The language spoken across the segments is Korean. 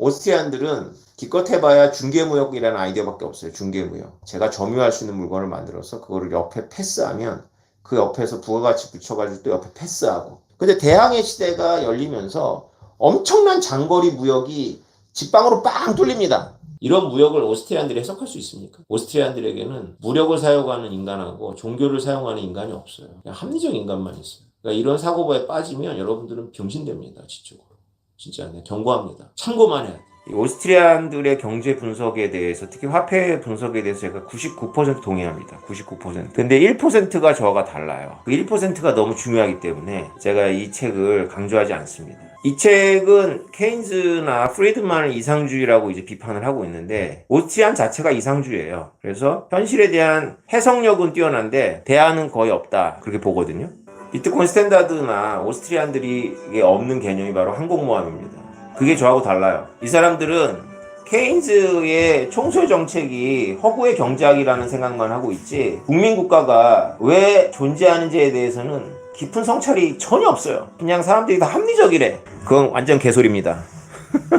오스트리안들은 기껏 해봐야 중개무역이라는 아이디어밖에 없어요. 중개무역. 제가 점유할 수 있는 물건을 만들어서 그거를 옆에 패스하면 그 옆에서 부가가치 붙여가지고 또 옆에 패스하고. 근데 대항해 시대가 열리면서 엄청난 장거리 무역이 직방으로 빵 뚫립니다. 이런 무역을 오스트리안들이 해석할 수 있습니까? 오스트리안들에게는 무력을 사용하는 인간하고 종교를 사용하는 인간이 없어요. 그냥 합리적 인간만 있어요. 그러니까 이런 사고에 빠지면 여러분들은 병신됩니다. 지적으로. 진짜 경고합니다. 참고만 해야 돼요. 오스트리안들의 경제 분석에 대해서, 특히 화폐 분석에 대해서 제가 99% 동의합니다. 99%. 근데 1%가 저와 달라요. 그 1%가 너무 중요하기 때문에 제가 이 책을 강조하지 않습니다. 이 책은 케인즈나 프리드만을 이상주의라고 이제 비판을 하고 있는데, 오스트리안 자체가 이상주의예요. 그래서 현실에 대한 해석력은 뛰어난데 대안은 거의 없다, 그렇게 보거든요. 비트코인 스탠다드나 오스트리안들이 없는 개념이 바로 항공모함입니다. 그게 저하고 달라요. 이 사람들은 케인즈의 총수요 정책이 허구의 경제학이라는 생각만 하고 있지, 국민국가가 왜 존재하는지에 대해서는 깊은 성찰이 전혀 없어요. 그냥 사람들이 다 합리적이래. 그건 완전 개소리입니다.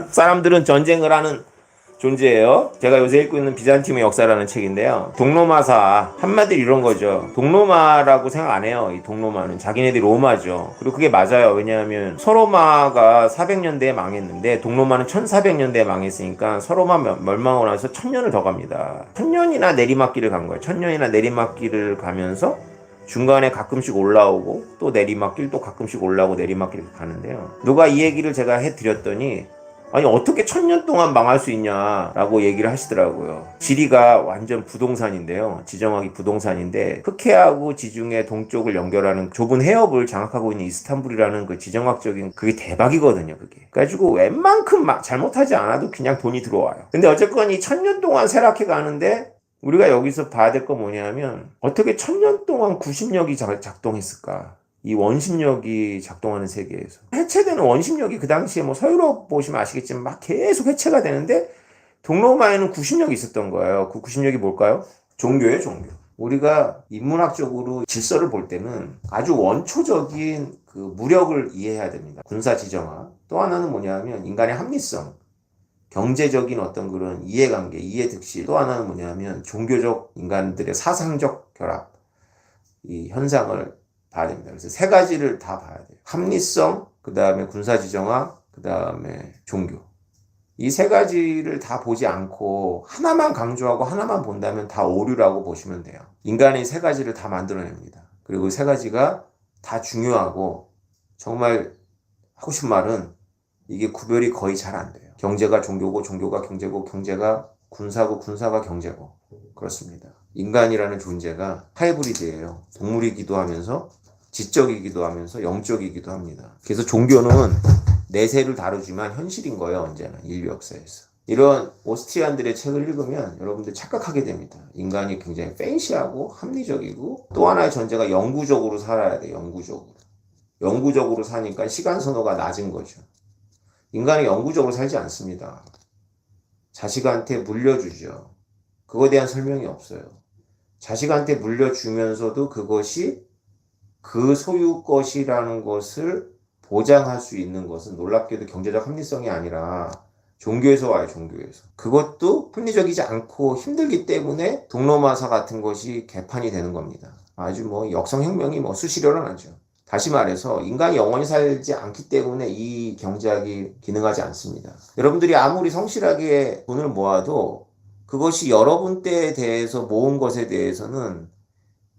사람들은 전쟁을 하는 존재예요. 제가 요새 읽고 있는 비잔티움의 역사라는 책인데요. 동로마사, 한마디로 이런 거죠. 동로마라고 생각 안 해요. 이 동로마는 자기네들이 로마죠. 그리고 그게 맞아요. 왜냐하면 서로마가 400년대에 망했는데 동로마는 1400년대에 망했으니까 서로마 멸망하고 나서 1000년을 더 갑니다. 1000년이나 내리막길을 간 거예요. 1000년이나 내리막길을 가면서 중간에 가끔씩 올라오고 또 내리막길, 또 가끔씩 올라오고 내리막길 가는데요. 누가 이 얘기를 제가 해드렸더니, 아니 어떻게 1000년 동안 망할 수 있냐라고 얘기를 하시더라고요. 지리가 완전 부동산인데요. 지정학이 부동산인데 흑해하고 지중해 동쪽을 연결하는 좁은 해협을 장악하고 있는 이스탄불이라는 그 지정학적인, 그게 대박이거든요. 그게. 그래가지고 웬만큼 잘못하지 않아도 그냥 돈이 들어와요. 근데 어쨌건 이 1000년 동안 쇠락해 가는데, 우리가 여기서 봐야 될 거 뭐냐면, 어떻게 1000년 동안 구심력이 작동했을까? 이 원심력이 작동하는 세계에서 해체되는 원심력이, 그 당시에 뭐 서유럽 보시면 아시겠지만 막 계속 해체가 되는데 동로마에는 구심력이 있었던 거예요. 그 구심력이 뭘까요? 종교예요, 종교. 우리가 인문학적으로 질서를 볼 때는 아주 원초적인 그 무력을 이해해야 됩니다. 군사 지정화. 또 하나는 뭐냐면 인간의 합리성, 경제적인 어떤 그런 이해관계, 이해득실. 또 하나는 뭐냐면 종교적, 인간들의 사상적 결합, 이 현상을 봐야 됩니다. 그래서 세 가지를 다 봐야 돼요. 합리성, 그 다음에 군사지정화, 그 다음에 종교. 이 세 가지를 다 보지 않고 하나만 강조하고 하나만 본다면 다 오류라고 보시면 돼요. 인간이 세 가지를 다 만들어냅니다. 그리고 세 가지가 다 중요하고, 정말 하고 싶은 말은 이게 구별이 거의 잘 안 돼요. 경제가 종교고 종교가 경제고 경제가 군사고 군사가 경제고. 그렇습니다. 인간이라는 존재가 하이브리드예요. 동물이기도 하면서 지적이기도 하면서 영적이기도 합니다. 그래서 종교는 내세를 다루지만 현실인 거예요. 언제나 인류 역사에서. 이런 오스트리안들의 책을 읽으면 여러분들 착각하게 됩니다. 인간이 굉장히 팬시하고 합리적이고, 또 하나의 전제가 영구적으로 살아야 돼요. 영구적으로 사니까 시간 선호가 낮은 거죠. 인간이 영구적으로 살지 않습니다. 자식한테 물려주죠. 그거에 대한 설명이 없어요. 자식한테 물려주면서도 그것이 그 소유 것이라는 것을 보장할 수 있는 것은 놀랍게도 경제적 합리성이 아니라 종교에서 와요. 종교에서. 그것도 합리적이지 않고 힘들기 때문에 동로마사 같은 것이 개판이 되는 겁니다. 아주 역성혁명이 수시로 나죠. 다시 말해서 인간이 영원히 살지 않기 때문에 이 경제학이 기능하지 않습니다. 여러분들이 아무리 성실하게 돈을 모아도 그것이 여러분 때에 대해서 모은 것에 대해서는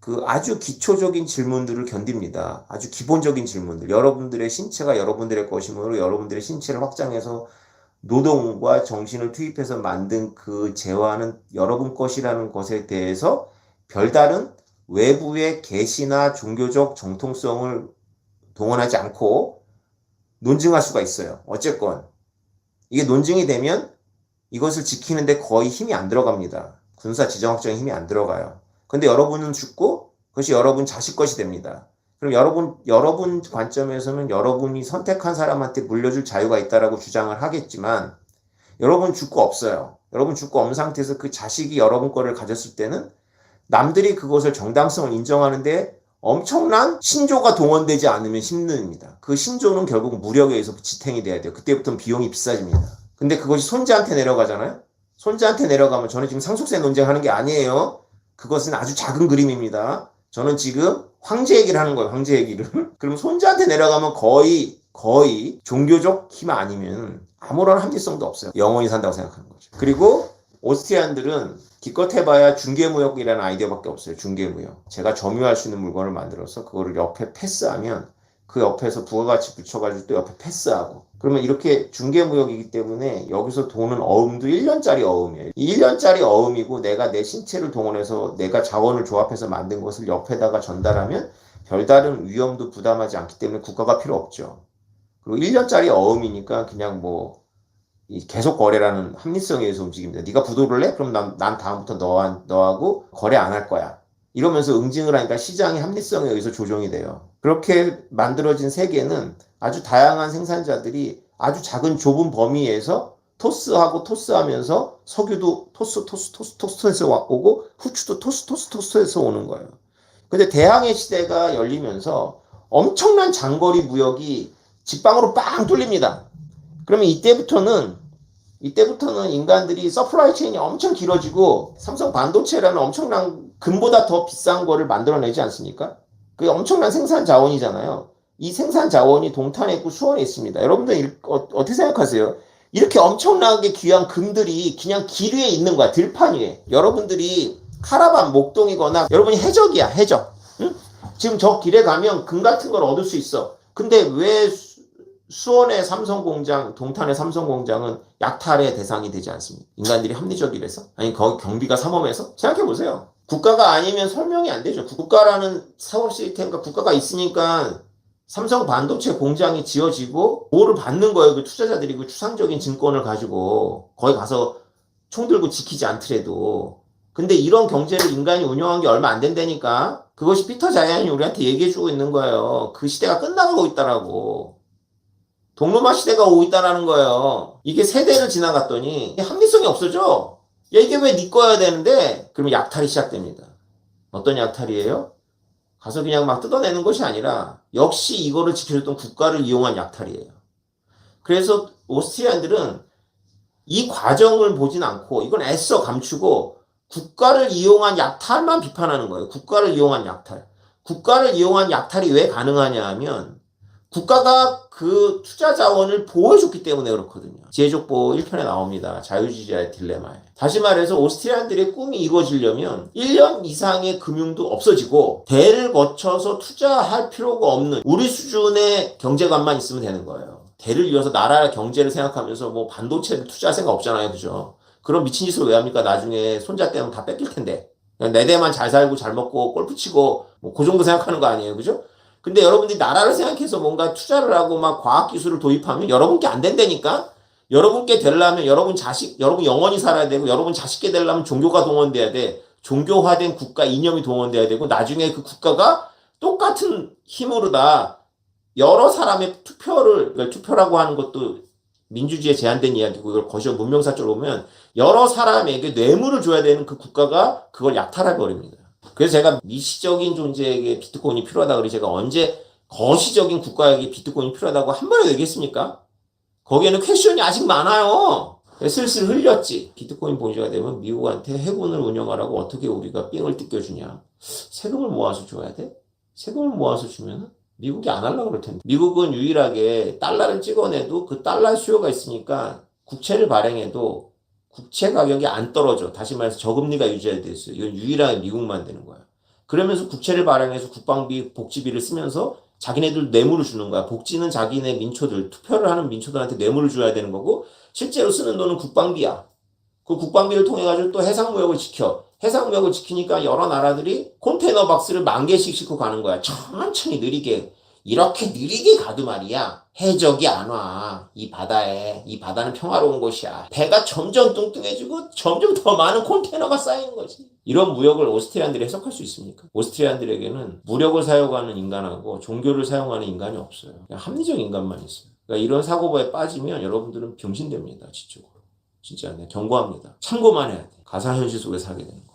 그 아주 기초적인 질문들을 견딥니다. 아주 기본적인 질문들. 여러분들의 신체가 여러분들의 것이므로 여러분들의 신체를 확장해서 노동과 정신을 투입해서 만든 그 재화는 여러분 것이라는 것에 대해서 별다른 외부의 계시나 종교적 정통성을 동원하지 않고 논증할 수가 있어요. 어쨌건 이게 논증이 되면 이것을 지키는데 거의 힘이 안 들어갑니다. 군사 지정학적인 힘이 안 들어가요. 근데 여러분은 죽고 그것이 여러분 자식 것이 됩니다. 그럼 여러분 관점에서는 여러분이 선택한 사람한테 물려줄 자유가 있다라고 주장을 하겠지만, 여러분 죽고 없어요. 여러분 죽고 없는 상태에서 그 자식이 여러분 거를 가졌을 때는 남들이 그것을 정당성을 인정하는데 엄청난 신조가 동원되지 않으면 힘듭니다. 그 신조는 결국 무력에 의해서 지탱이 돼야 돼요. 그때부터는 비용이 비싸집니다. 근데 그것이 손자한테 내려가잖아요. 손자한테 내려가면 저는 지금 상속세 논쟁하는 게 아니에요. 그것은 아주 작은 그림입니다. 저는 지금 황제 얘기를 하는 거예요. 황제 얘기를. 그럼 손자한테 내려가면 거의 종교적 힘 아니면 아무런 합리성도 없어요. 영원히 산다고 생각하는 거죠. 그리고 오스트리안들은 기껏 해봐야 중개무역이라는 아이디어밖에 없어요. 중개무역. 제가 점유할 수 있는 물건을 만들어서 그거를 옆에 패스하면 그 옆에서 부가가치 붙여가지고 또 옆에 패스하고, 그러면 이렇게 중개무역이기 때문에 여기서 도는 어음도 1년짜리 어음이에요. 1년짜리 어음이고 내가 내 신체를 동원해서 내가 자원을 조합해서 만든 것을 옆에다가 전달하면 별다른 위험도 부담하지 않기 때문에 국가가 필요 없죠. 그리고 1년짜리 어음이니까 그냥 뭐 계속 거래라는 합리성에 의해서 움직입니다. 네가 부도를 해? 그럼 난 다음부터 너하고 거래 안 할 거야. 이러면서 응징을 하니까 시장의 합리성에 의해서 조정이 돼요. 그렇게 만들어진 세계는 아주 다양한 생산자들이 아주 작은 좁은 범위에서 토스하면서 석유도 토스에서 오고 후추도 토스에서 오는 거예요. 근데 대항해 시대가 열리면서 엄청난 장거리 무역이 직방으로 빵 뚫립니다. 그러면 이때부터는 인간들이 서플라이 체인이 엄청 길어지고 삼성 반도체라는 엄청난 금보다 더 비싼 거를 만들어내지 않습니까? 그게 엄청난 생산 자원이잖아요. 이 생산 자원이 동탄에 있고 수원에 있습니다. 여러분들 어떻게 생각하세요? 이렇게 엄청나게 귀한 금들이 그냥 길 위에 있는 거야. 들판 위에. 여러분들이 카라반 목동이거나 여러분이 해적이야. 해적. 응? 지금 저 길에 가면 금 같은 걸 얻을 수 있어. 근데 왜 수원의 삼성공장, 동탄의 삼성공장은 약탈의 대상이 되지 않습니다. 인간들이 합리적이라서? 아니, 거기 경비가 삼엄해서? 생각해보세요. 국가가 아니면 설명이 안 되죠. 국가라는 사업 시스템과 국가가 있으니까 삼성 반도체 공장이 지어지고 보호를 받는 거예요. 그 투자자들이 그 추상적인 증권을 가지고 거기 가서 총 들고 지키지 않더라도. 근데 이런 경제를 인간이 운영한 게 얼마 안 된다니까. 그것이 피터 자이언이 우리한테 얘기해주고 있는 거예요. 그 시대가 끝나가고 있다라고. 동로마 시대가 오고 있다라는 거예요. 이게 세대를 지나갔더니 합리성이 없어져. 야, 이게 왜 네 거야 되는데? 그러면 약탈이 시작됩니다. 어떤 약탈이에요? 가서 그냥 막 뜯어내는 것이 아니라 역시 이거를 지켜줬던 국가를 이용한 약탈이에요. 그래서 오스트리안들은 이 과정을 보진 않고 이건 애써 감추고 국가를 이용한 약탈만 비판하는 거예요. 국가를 이용한 약탈. 국가를 이용한 약탈이 왜 가능하냐 하면 국가가 그 투자 자원을 보호해줬기 때문에 그렇거든요. 지혜족보 1편에 나옵니다. 자유주의자의 딜레마에. 다시 말해서 오스트리안들의 꿈이 이루어지려면 1년 이상의 금융도 없어지고 대를 거쳐서 투자할 필요가 없는 우리 수준의 경제관만 있으면 되는 거예요. 대를 이어서 나라 경제를 생각하면서 뭐 반도체를 투자할 생각 없잖아요. 그죠? 그럼 미친 짓을 왜 합니까? 나중에 손자 때문에 다 뺏길 텐데. 그냥 내 대만 잘 살고 잘 먹고 골프 치고 뭐 그 정도 생각하는 거 아니에요. 그죠? 근데 여러분들이 나라를 생각해서 뭔가 투자를 하고 막 과학기술을 도입하면 여러분께 안 된다니까? 여러분께 되려면 여러분 영원히 살아야 되고 여러분 자식께 되려면 종교가 동원돼야 돼. 종교화된 국가 이념이 동원돼야 되고 나중에 그 국가가 똑같은 힘으로 다 여러 사람의 투표라고 하는 것도 민주주의에 제한된 이야기고 이걸 거시적 문명사적으로 보면 여러 사람에게 뇌물을 줘야 되는 그 국가가 그걸 약탈해버립니다. 그래서 제가 미시적인 존재에게 비트코인이 필요하다 그러지 제가 언제 거시적인 국가에게 비트코인이 필요하다고 한 번에 얘기했습니까? 거기에는 퀘션이 아직 많아요. 슬슬 흘렸지. 비트코인 본주가 되면 미국한테 해군을 운영하라고 어떻게 우리가 삥을 뜯겨주냐. 세금을 모아서 줘야 돼? 세금을 모아서 주면 미국이 안 하려고 그럴 텐데. 미국은 유일하게 달러를 찍어내도 그 달러 수요가 있으니까 국채를 발행해도 국채 가격이 안 떨어져. 다시 말해서 저금리가 유지될 때 있어요. 이건 유일하게 미국만 되는 거야. 그러면서 국채를 발행해서 국방비, 복지비를 쓰면서 자기네들 뇌물을 주는 거야. 복지는 자기네 민초들, 투표를 하는 민초들한테 뇌물을 줘야 되는 거고 실제로 쓰는 돈은 국방비야. 그 국방비를 통해 가지고 또 해상무역을 지켜. 해상무역을 지키니까 여러 나라들이 컨테이너 박스를 10,000개씩 싣고 가는 거야. 천천히 느리게. 이렇게 느리게 가도 말이야. 해적이 안 와. 이 바다에. 이 바다는 평화로운 곳이야. 배가 점점 뚱뚱해지고 점점 더 많은 컨테이너가 쌓이는 거지. 이런 무역을 오스트리안들이 해석할 수 있습니까? 오스트리안들에게는 무력을 사용하는 인간하고 종교를 사용하는 인간이 없어요. 그냥 합리적 인간만 있어요. 그러니까 이런 사고에 빠지면 여러분들은 병신됩니다. 지적으로. 진짜 네, 경고합니다. 참고만 해야 돼. 가상현실 속에 살게 되는 거.